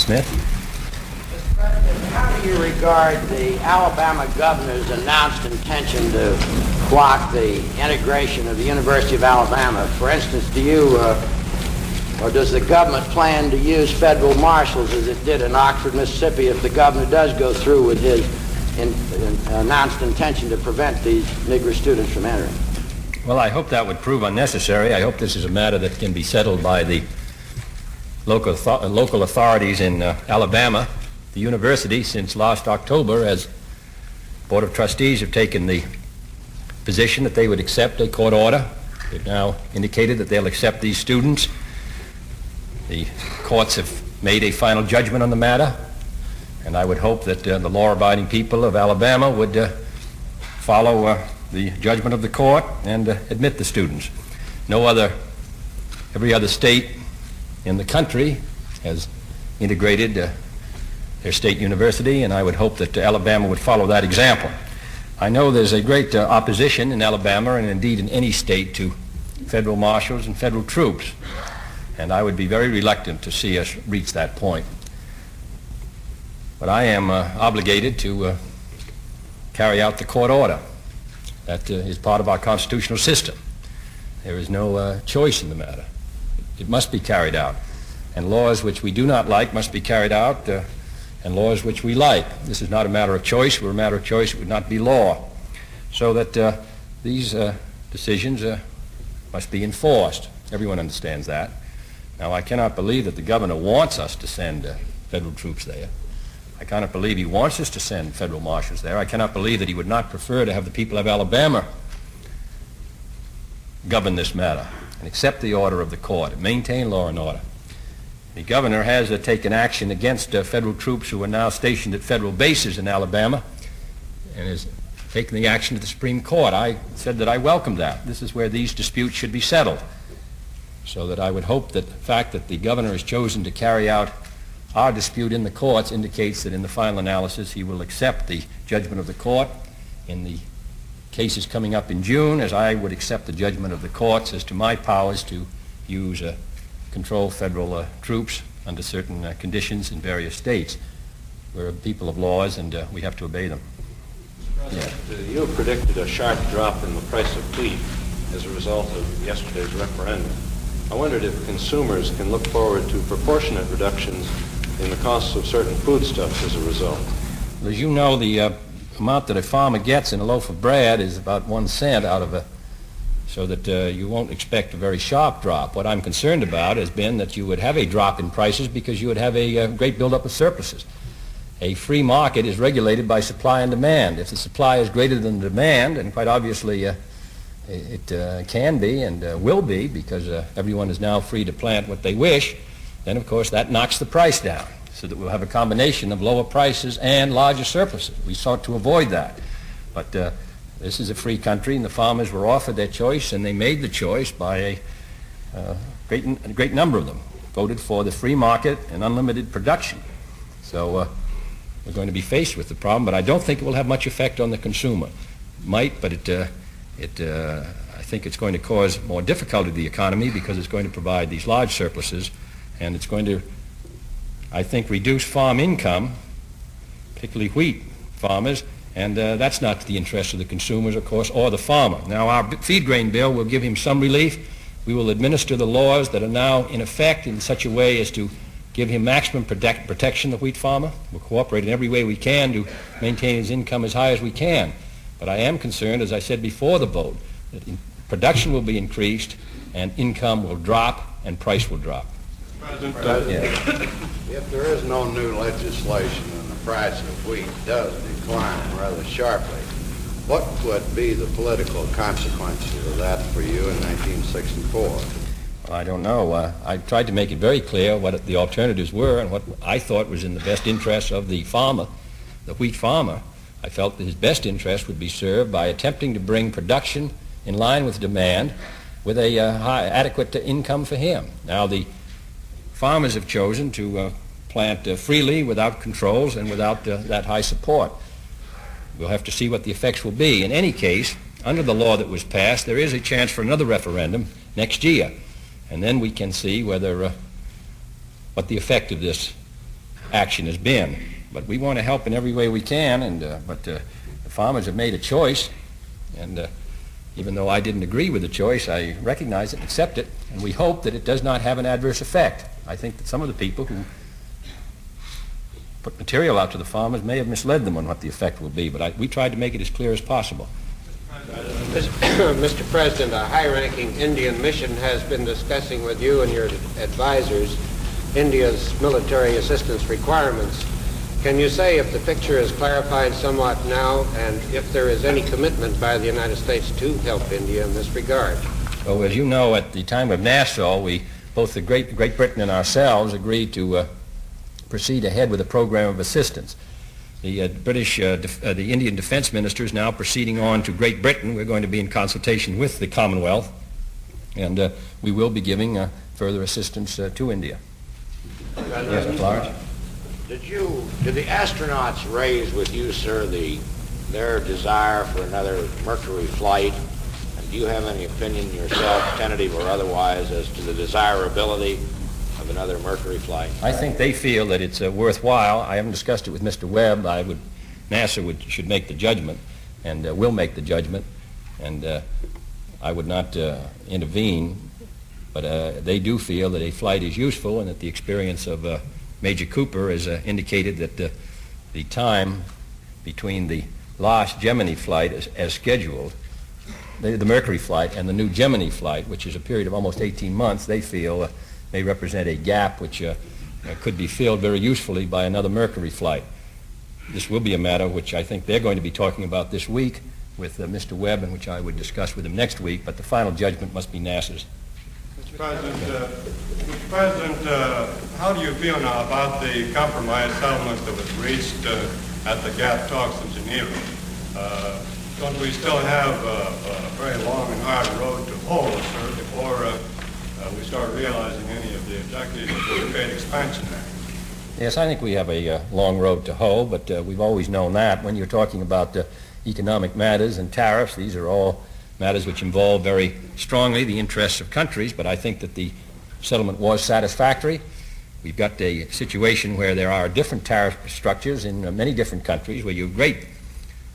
Smith. Mr. President, how do you regard the Alabama governor's announced intention to block the integration of the University of Alabama? For instance, do you or does the government plan to use federal marshals as it did in Oxford, Mississippi, if the governor does go through with his announced intention to prevent these Negro students from entering? Well, I hope that would prove unnecessary. I hope this is a matter that can be settled by the local authorities in Alabama. The university, since last October, as Board of Trustees, have taken the position that they would accept a court order. They've now indicated that they'll accept these students. The courts have made a final judgment on the matter, and I would hope that the law-abiding people of Alabama would follow the judgment of the court and admit the students. Every other state in the country has integrated their state university, and I would hope that Alabama would follow that example. I know there's a great opposition in Alabama, and indeed in any state, to federal marshals and federal troops, and I would be very reluctant to see us reach that point. But I am obligated to carry out the court order. That is part of our constitutional system. There is no choice in the matter. It must be carried out. And laws which we do not like must be carried out, and laws which we like. This is not a matter of choice. If it were a matter of choice, it would not be law. So that these decisions must be enforced. Everyone understands that. Now, I cannot believe that the governor wants us to send federal troops there. I cannot believe he wants us to send federal marshals there. I cannot believe that he would not prefer to have the people of Alabama govern this matter and accept the order of the court and maintain law and order. The governor has taken action against federal troops who are now stationed at federal bases in Alabama and has taken the action to the Supreme Court. I said that I welcomed that. This is where these disputes should be settled. So that I would hope that the fact that the governor has chosen to carry out our dispute in the courts indicates that in the final analysis he will accept the judgment of the court in the cases coming up in June, as I would accept the judgment of the courts as to my powers to use control federal troops under certain conditions in various states. We're a people of laws, and we have to obey them. Mr. President, you predicted a sharp drop in the price of wheat as a result of yesterday's referendum. I wondered if consumers can look forward to proportionate reductions in the costs of certain foodstuffs as a result. Well, as you know, the amount that a farmer gets in a loaf of bread is about 1 cent out of so that you won't expect a very sharp drop. What I'm concerned about has been that you would have a drop in prices because you would have a great buildup of surpluses. A free market is regulated by supply and demand. If the supply is greater than the demand, and quite obviously it can be and will be because everyone is now free to plant what they wish, then of course that knocks the price down so that we'll have a combination of lower prices and larger surpluses. We sought to avoid that. But this is a free country, and the farmers were offered their choice, and they made the choice by a great number of them voted for the free market and unlimited production. So we're going to be faced with the problem, but I don't think it will have much effect on the consumer. It might, but I think it's going to cause more difficulty to the economy because it's going to provide these large surpluses, and it's going to, I think, reduce farm income, particularly wheat farmers, and that's not the interest of the consumers, of course, or the farmer. Now, our feed grain bill will give him some relief. We will administer the laws that are now in effect in such a way as to give him maximum protection, the wheat farmer. We'll cooperate in every way we can to maintain his income as high as we can. But I am concerned, as I said before the vote, that production will be increased and income will drop and price will drop. If there is no new legislation and the price of wheat does decline rather sharply, what would be the political consequences of that for you in 1964? Well, I don't know. I tried to make it very clear what the alternatives were and what I thought was in the best interest of the farmer, the wheat farmer. I felt that his best interest would be served by attempting to bring production in line with demand with a adequate income for him. Now, the farmers have chosen to plant freely without controls and without that high support. We'll have to see what the effects will be. In any case, under the law that was passed, there is a chance for another referendum next year, and then we can see whether what the effect of this action has been. But we want to help in every way we can, but the farmers have made a choice, and even though I didn't agree with the choice, I recognize it and accept it, and we hope that it does not have an adverse effect. I think that some of the people who put material out to the farmers may have misled them on what the effect will be, but we tried to make it as clear as possible. Mr. President, a high-ranking Indian mission has been discussing with you and your advisors India's military assistance requirements. Can you say if the picture is clarified somewhat now, and if there is any commitment by the United States to help India in this regard? So, as you know, at the time of Nassau, both the Great Britain and ourselves agreed to proceed ahead with a program of assistance. The the Indian defense minister is now proceeding on to Great Britain. We're going to be in consultation with the Commonwealth, and we will be giving further assistance to India. Yes, Mr. Lawrence? Did the astronauts raise with you, sir, their desire for another Mercury flight? And do you have any opinion yourself, tentative or otherwise, as to the desirability of another Mercury flight? I think they feel that it's worthwhile. I haven't discussed it with Mr. Webb. NASA should make the judgment, and will make the judgment, and I would not intervene, but they do feel that a flight is useful, and that the experience of Major Cooper has indicated that the time between the last Gemini flight as scheduled, the Mercury flight, and the new Gemini flight, which is a period of almost 18 months, they feel may represent a gap which could be filled very usefully by another Mercury flight. This will be a matter which I think they're going to be talking about this week with Mr. Webb, and which I would discuss with him next week, but the final judgment must be NASA's. Mr. President, how do you feel now about the compromise settlement that was reached at the GATT talks in Geneva? Don't we still have a very long and hard road to hoe, sir, before we start realizing any of the objectives of the Trade Expansion Act? Yes, I think we have a long road to hoe, but we've always known that. When you're talking about economic matters and tariffs, these are all matters which involve very strongly the interests of countries, but I think that the settlement was satisfactory. We've got a situation where there are different tariff structures in many different countries, where you have great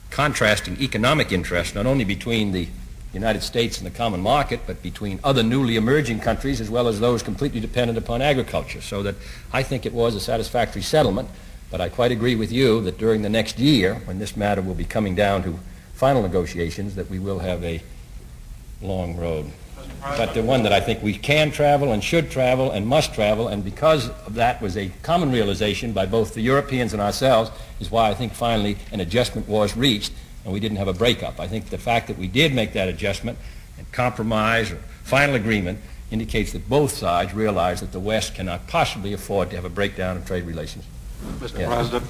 contrasting economic interests, not only between the United States and the common market, but between other newly emerging countries as well as those completely dependent upon agriculture. So that I think it was a satisfactory settlement, but I quite agree with you that during the next year, when this matter will be coming down to final negotiations, that we will have a long road. But the one that I think we can travel and should travel and must travel, and because of that was a common realization by both the Europeans and ourselves, is why I think finally an adjustment was reached and we didn't have a breakup. I think the fact that we did make that adjustment and compromise or final agreement indicates that both sides realize that the West cannot possibly afford to have a breakdown of trade relations. Mr. President,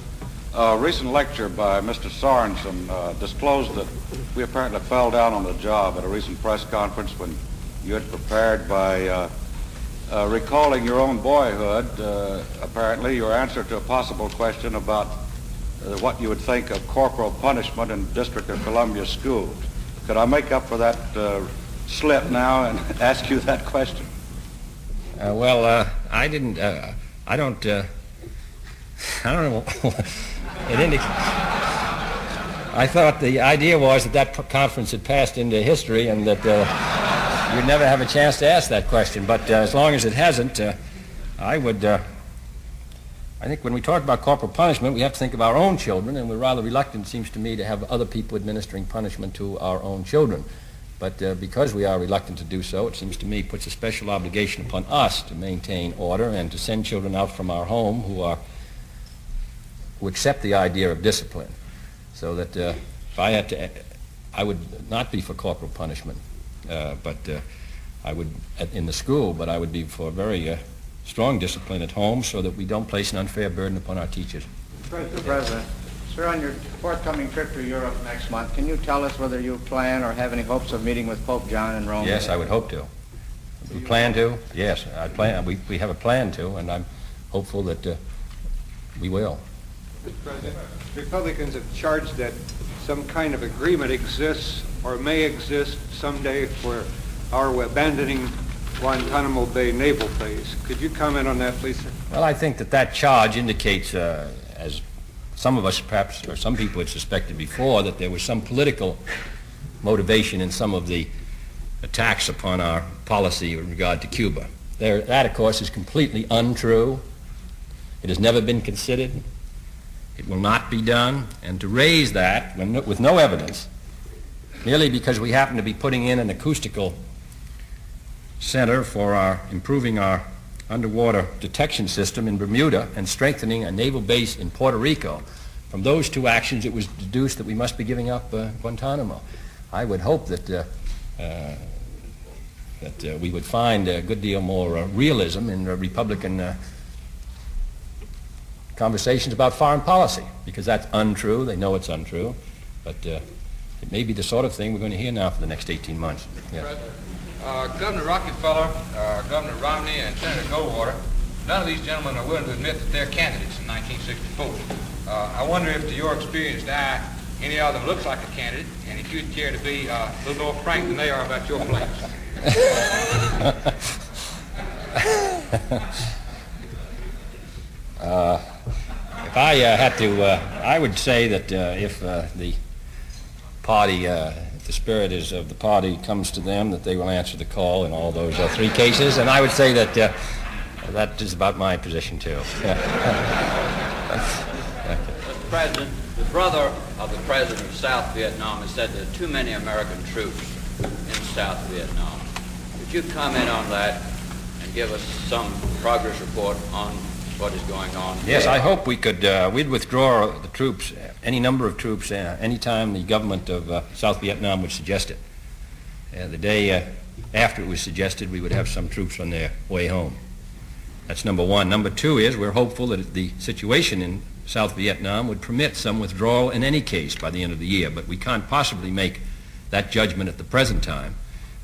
a recent lecture by Mr. Sorensen disclosed that we apparently fell down on the job at a recent press conference when you had prepared by recalling your own boyhood, apparently your answer to a possible question about what you would think of corporal punishment in District of Columbia schools. Could I make up for that slip now and ask you that question? I didn't, I don't know. I thought the idea was that conference had passed into history and that you'd never have a chance to ask that question. But as long as it hasn't, I think when we talk about corporal punishment, we have to think of our own children, and we're rather reluctant, it seems to me, to have other people administering punishment to our own children. But because we are reluctant to do so, it seems to me puts a special obligation upon us to maintain order and to send children out from our home who accept the idea of discipline. So that if I had to, I would not be for corporal punishment, but I would in the school, but I would be for very strong discipline at home so that we don't place an unfair burden upon our teachers. Mr. President, sir, on your forthcoming trip to Europe next month, can you tell us whether you plan or have any hopes of meeting with Pope John in Rome? Yes, I would hope to. We plan to? Yes, I plan. We have a plan to, and I'm hopeful that we will. Mr. President, Republicans have charged that some kind of agreement exists or may exist someday for our abandoning Guantanamo Bay naval base. Could you comment on that, please, sir? Well, I think that charge indicates, as some of us perhaps, or some people had suspected before, that there was some political motivation in some of the attacks upon our policy with regard to Cuba. That, of course, is completely untrue. It has never been considered. It will not be done. And to raise that with no evidence, merely because we happen to be putting in an acoustical center for improving our underwater detection system in Bermuda and strengthening a naval base in Puerto Rico, from those two actions it was deduced that we must be giving up Guantanamo. I would hope that we would find a good deal more realism in Republican conversations about foreign policy, because that's untrue. They know it's untrue, but it may be the sort of thing we're going to hear now for the next 18 months. Yes. Governor Rockefeller, Governor Romney, and Senator Goldwater, none of these gentlemen are willing to admit that they're candidates in 1964. I wonder if, to your experienced eye, any of them looks like a candidate, and if you'd care to be a little more frank than they are about your plans. If I had to, I would say that if the party, if the spirit of the party comes to them, that they will answer the call in all those three cases, and I would say that that is about my position too. Mr. President, the brother of the president of South Vietnam has said there are too many American troops in South Vietnam. Could you comment on that and give us some progress report on what is going on? Yes, I hope we could, we'd withdraw the troops, any number of troops, any time the government of South Vietnam would suggest it. The day after it was suggested, we would have some troops on their way home. That's number one. Number two is we're hopeful that the situation in South Vietnam would permit some withdrawal in any case by the end of the year, but we can't possibly make that judgment at the present time.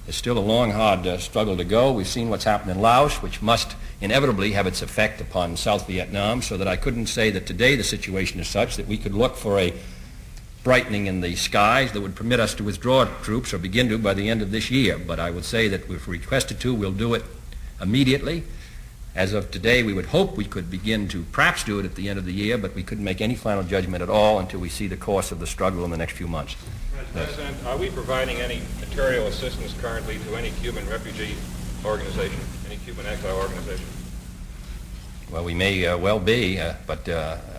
There's still a long, hard struggle to go. We've seen what's happened in Laos, which must inevitably have its effect upon South Vietnam, so that I couldn't say that today the situation is such that we could look for a brightening in the skies that would permit us to withdraw troops or begin to by the end of this year. But I would say that if requested to, we'll do it immediately. As of today, we would hope we could begin to perhaps do it at the end of the year, but we couldn't make any final judgment at all until we see the course of the struggle in the next few months. President, are we providing any material assistance currently to any Cuban refugee organization, any Cuban exile organization? Well, we may well be, but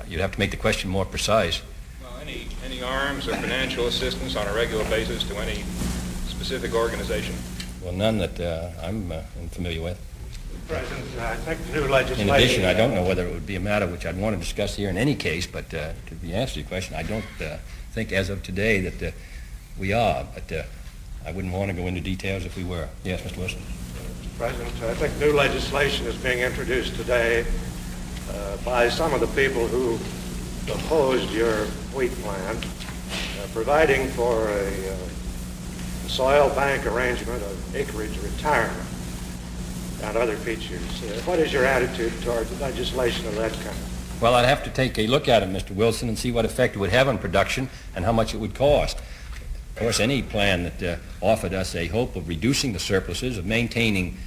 you'd have to make the question more precise. Well, any arms or financial assistance on a regular basis to any specific organization? Well, none that I'm familiar with. President, I think new legislation... In addition, I don't know whether it would be a matter which I'd want to discuss here in any case, but to be answered your question, I don't think as of today that we are, but I wouldn't want to go into details if we were. Yes, Mr. Wilson? Mr. President, I think new legislation is being introduced today by some of the people who opposed your wheat plan, providing for a soil bank arrangement of acreage retirement and other features. What is your attitude toward legislation of that kind? Well, I'd have to take a look at it, Mr. Wilson, and see what effect it would have on production and how much it would cost. Of course, any plan that offered us a hope of reducing the surpluses, of maintaining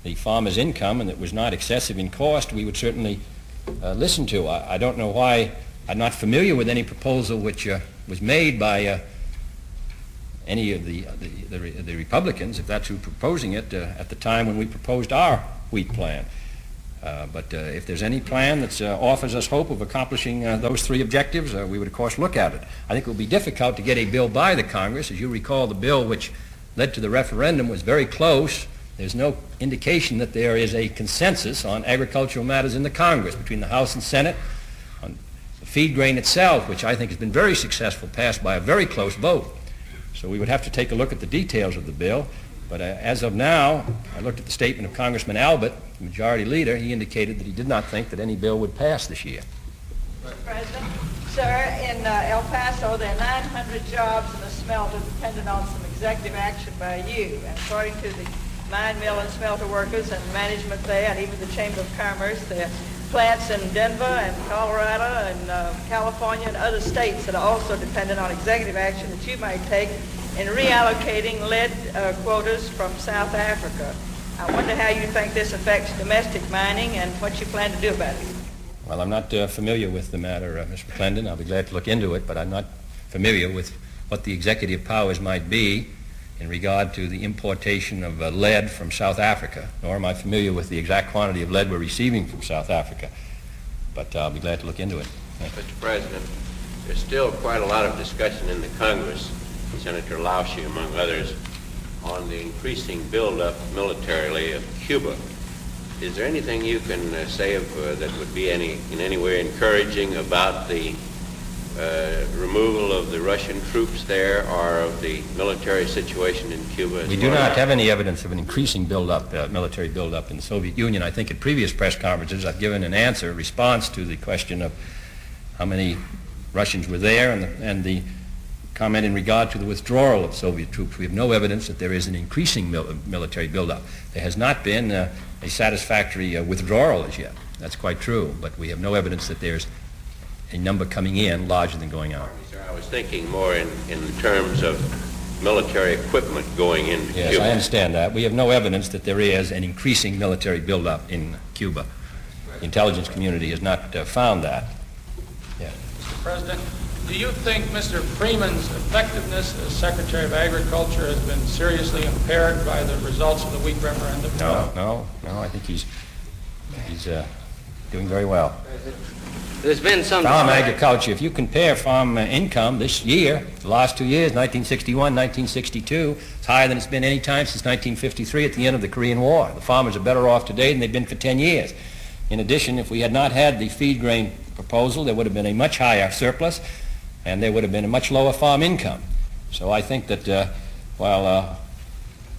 the farmer's income, and that was not excessive in cost, we would certainly listen to. I don't know why. I'm not familiar with any proposal which was made by any of the Republicans, if that's who proposing it, at the time when we proposed our wheat plan. But if there's any plan that offers us hope of accomplishing those three objectives, we would, of course, look at it. I think it would be difficult to get a bill by the Congress. As you recall, the bill which led to the referendum was very close. There's no indication that there is a consensus on agricultural matters in the Congress between the House and Senate. On the feed grain itself, which I think has been very successful, passed by a very close vote. So we would have to take a look at the details of the bill. But as of now, I looked at the statement of Congressman Albert, the majority leader. He indicated that he did not think that any bill would pass this year. Mr. President, sir, in El Paso, there are 900 jobs in the smelter dependent on some executive action by you. And according to the mine, mill, and smelter workers and management there, and even the Chamber of Commerce, there are plants in Denver and Colorado and California and other states that are also dependent on executive action that you might take in reallocating lead quotas from South Africa. I wonder how you think this affects domestic mining and what you plan to do about it. Well, I'm not familiar with the matter, Mr. McClendon. I'll be glad to look into it, but I'm not familiar with what the executive powers might be in regard to the importation of lead from South Africa, nor am I familiar with the exact quantity of lead we're receiving from South Africa. But I'll be glad to look into it. Mr. President, there's still quite a lot of discussion in the Congress, Senator Lauschie among others, on the increasing buildup militarily of Cuba. Is there anything you can say that would be in any way encouraging about the removal of the Russian troops there or of the military situation in Cuba? We do not have any evidence of an increasing buildup, military buildup in the Soviet Union. I think at previous press conferences I've given an answer, response to the question of how many Russians were there and the comment in regard to the withdrawal of Soviet troops. We have no evidence that there is an increasing military buildup. There has not been a satisfactory withdrawal as yet. That's quite true, but we have no evidence that there's a number coming in larger than going out. Sir, I was thinking more in terms of military equipment going into Cuba. Yes, I understand that. We have no evidence that there is an increasing military buildup in Cuba. The intelligence community has not found that. Yeah. Mr. President, do you think Mr. Freeman's effectiveness as Secretary of Agriculture has been seriously impaired by the results of the weak referendum? No. I think he's doing very well. There's been some farm agriculture. If you compare farm income this year, the last 2 years, 1961, 1962, it's higher than it's been any time since 1953 at the end of the Korean War. The farmers are better off today than they've been for 10 years. In addition, if we had not had the feed grain proposal, there would have been a much higher surplus, and there would have been a much lower farm income. So I think that while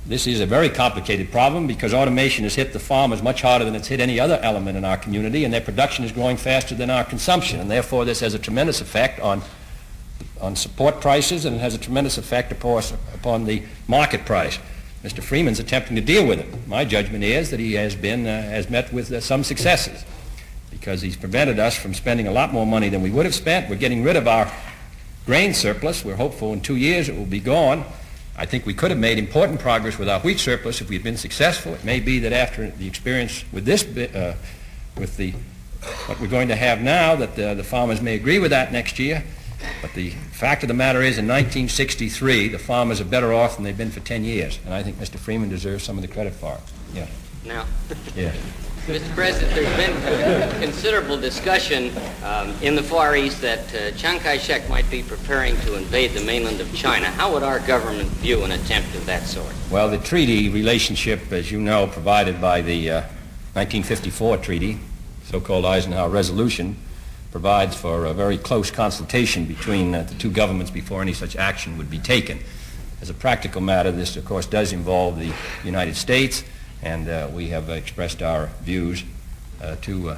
this is a very complicated problem because automation has hit the farmers much harder than it's hit any other element in our community, and their production is growing faster than our consumption, and therefore this has a tremendous effect on support prices, and it has a tremendous effect, of course, upon the market price. Mr. Freeman's attempting to deal with it. My judgment is that he has met with some successes because he's prevented us from spending a lot more money than we would have spent. We're getting rid of our grain surplus. We're hopeful in 2 years it will be gone. I think we could have made important progress with our wheat surplus if we had been successful. It may be that after the experience with this, what we're going to have now, that the farmers may agree with that next year. But the fact of the matter is, in 1963, the farmers are better off than they've been for 10 years, and I think Mr. Freeman deserves some of the credit for it. Yeah. Now, yeah. Mr. President, there's been considerable discussion in the Far East that Chiang Kai-shek might be preparing to invade the mainland of China. How would our government view an attempt of that sort? Well, the treaty relationship, as you know, provided by the 1954 treaty, so-called Eisenhower Resolution, provides for a very close consultation between the two governments before any such action would be taken. As a practical matter, this, of course, does involve the United States, and we have expressed our views to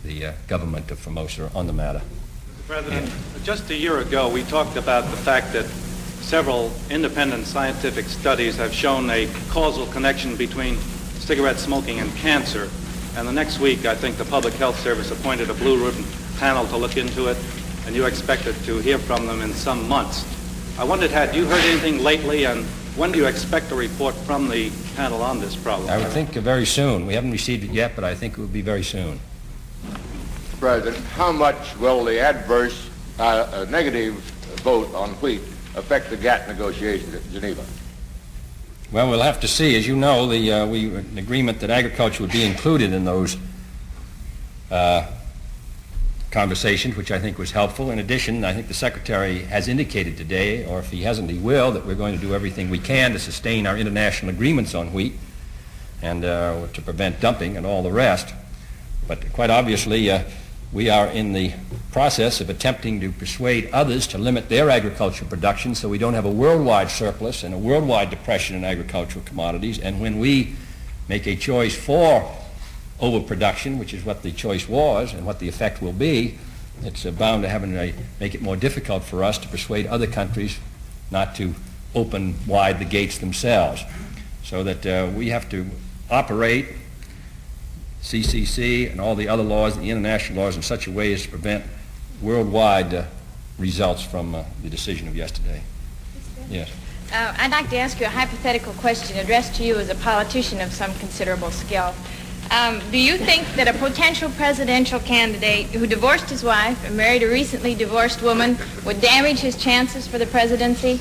the government of Formosa on the matter. Mr. President, just a year ago, we talked about the fact that several independent scientific studies have shown a causal connection between cigarette smoking and cancer. And the next week, I think the Public Health Service appointed a blue ribbon panel to look into it, and you expected to hear from them in some months. I wondered, had you heard anything lately, and when do you expect a report from the panel on this problem? I would think very soon. We haven't received it yet, but I think it will be very soon. Mr. President, how much will the adverse, negative vote on wheat affect the GATT negotiations at Geneva? Well, we'll have to see. As you know, an agreement that agriculture would be included in those conversations, which I think was helpful. In addition, I think the Secretary has indicated today, or if he hasn't, he will, that we're going to do everything we can to sustain our international agreements on wheat and to prevent dumping and all the rest. But quite obviously, we are in the process of attempting to persuade others to limit their agricultural production so we don't have a worldwide surplus and a worldwide depression in agricultural commodities. And when we make a choice for overproduction, which is what the choice was and what the effect will be, it's bound to make it more difficult for us to persuade other countries not to open wide the gates themselves. So that we have to operate CCC and all the other laws, the international laws, in such a way as to prevent worldwide results from the decision of yesterday. Mr. Yes. I'd like to ask you a hypothetical question addressed to you as a politician of some considerable skill. Do you think that a potential presidential candidate who divorced his wife and married a recently divorced woman would damage his chances for the presidency?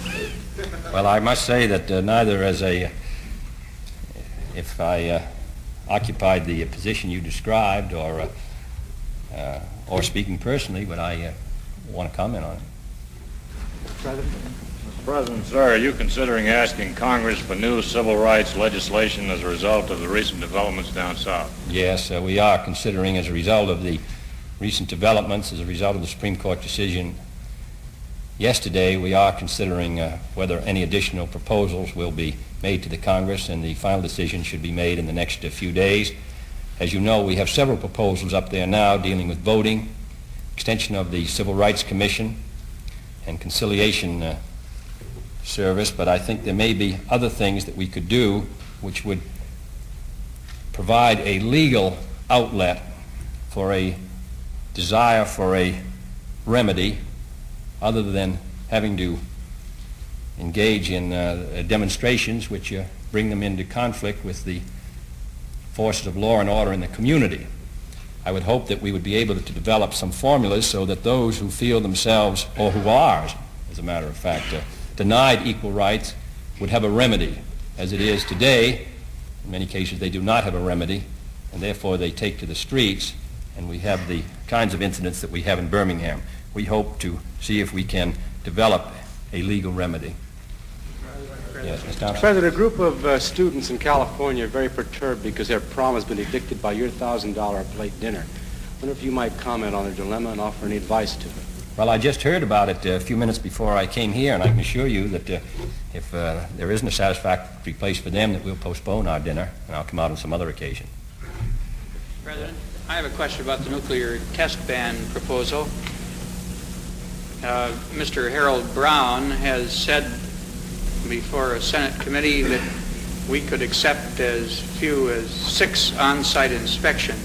Well, I must say that neither as if I occupied the position you described or speaking personally, would I want to comment on it. President? Mr. President, sir, are you considering asking Congress for new civil rights legislation as a result of the recent developments down south? Yes, we are considering, as a result of the recent developments, as a result of the Supreme Court decision yesterday, we are considering whether any additional proposals will be made to the Congress, and the final decision should be made in the next few days. As you know, we have several proposals up there now dealing with voting, extension of the Civil Rights Commission, and conciliation service, but I think there may be other things that we could do which would provide a legal outlet for a desire for a remedy other than having to engage in demonstrations which bring them into conflict with the forces of law and order in the community. I would hope that we would be able to develop some formulas so that those who feel themselves, or who are, as a matter of fact, denied equal rights would have a remedy. As it is today, in many cases they do not have a remedy, and therefore they take to the streets, and we have the kinds of incidents that we have in Birmingham. We hope to see if we can develop a legal remedy. Yes, Mr. Thompson. President, a group of students in California are very perturbed because their prom has been addicted by your $1,000 a plate dinner. I wonder if you might comment on their dilemma and offer any advice to them. Well, I just heard about it a few minutes before I came here, and I can assure you that if there isn't a satisfactory place for them, that we'll postpone our dinner, and I'll come out on some other occasion. President, I have a question about the nuclear test ban proposal. Mr. Harold Brown has said before a Senate committee that we could accept as few as 6 on-site inspections.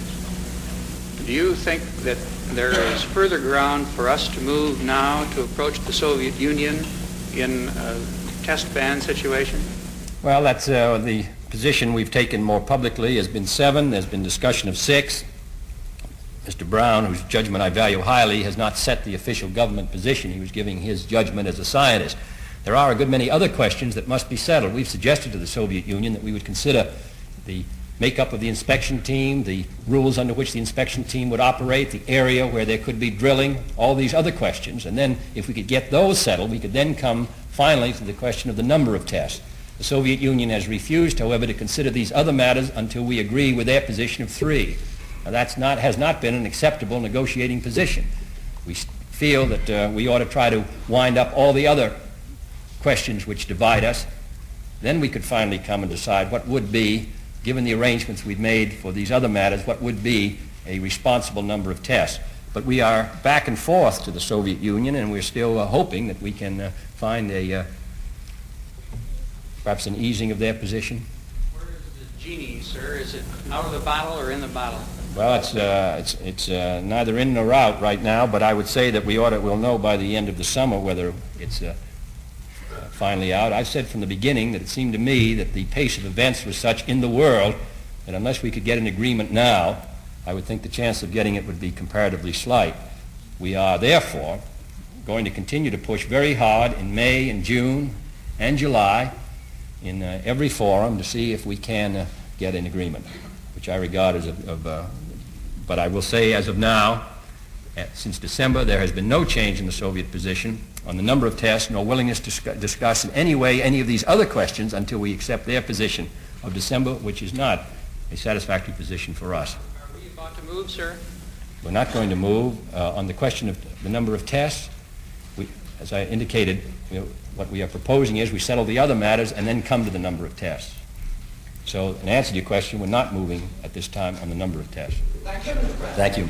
Do you think that there is further ground for us to move now to approach the Soviet Union in a test ban situation? Well, that's the position we've taken more publicly has been 7. There's been discussion of 6. Mr. Brown, whose judgment I value highly, has not set the official government position. He was giving his judgment as a scientist. There are a good many other questions that must be settled. We've suggested to the Soviet Union that we would consider the makeup of the inspection team, the rules under which the inspection team would operate, the area where there could be drilling, all these other questions. And then if we could get those settled, we could then come finally to the question of the number of tests. The Soviet Union has refused, however, to consider these other matters until we agree with their position of 3. Now, has not been an acceptable negotiating position. We feel that we ought to try to wind up all the other questions which divide us. Then we could finally come and decide what would be, given the arrangements we've made for these other matters, what would be a responsible number of tests. But we are back and forth to the Soviet Union, and we're still hoping that we can find perhaps an easing of their position. Where is the genie, sir? Is it out of the bottle or in the bottle? Well, it's neither in nor out right now, but I would say that we'll know by the end of the summer whether it's finally out. I've said from the beginning that it seemed to me that the pace of events was such in the world that unless we could get an agreement now, I would think the chance of getting it would be comparatively slight. We are therefore going to continue to push very hard in May and June and July in every forum to see if we can get an agreement, which I regard as but I will say as of now, since December, there has been no change in the Soviet position on the number of tests, nor willingness to discuss in any way any of these other questions until we accept their position of December, which is not a satisfactory position for us. Are we about to move, sir? We're not going to move. On the question of the number of tests, as I indicated, what we are proposing is we settle the other matters and then come to the number of tests. So in answer to your question, we're not moving at this time on the number of tests. Thank you, Mr. President. Thank you.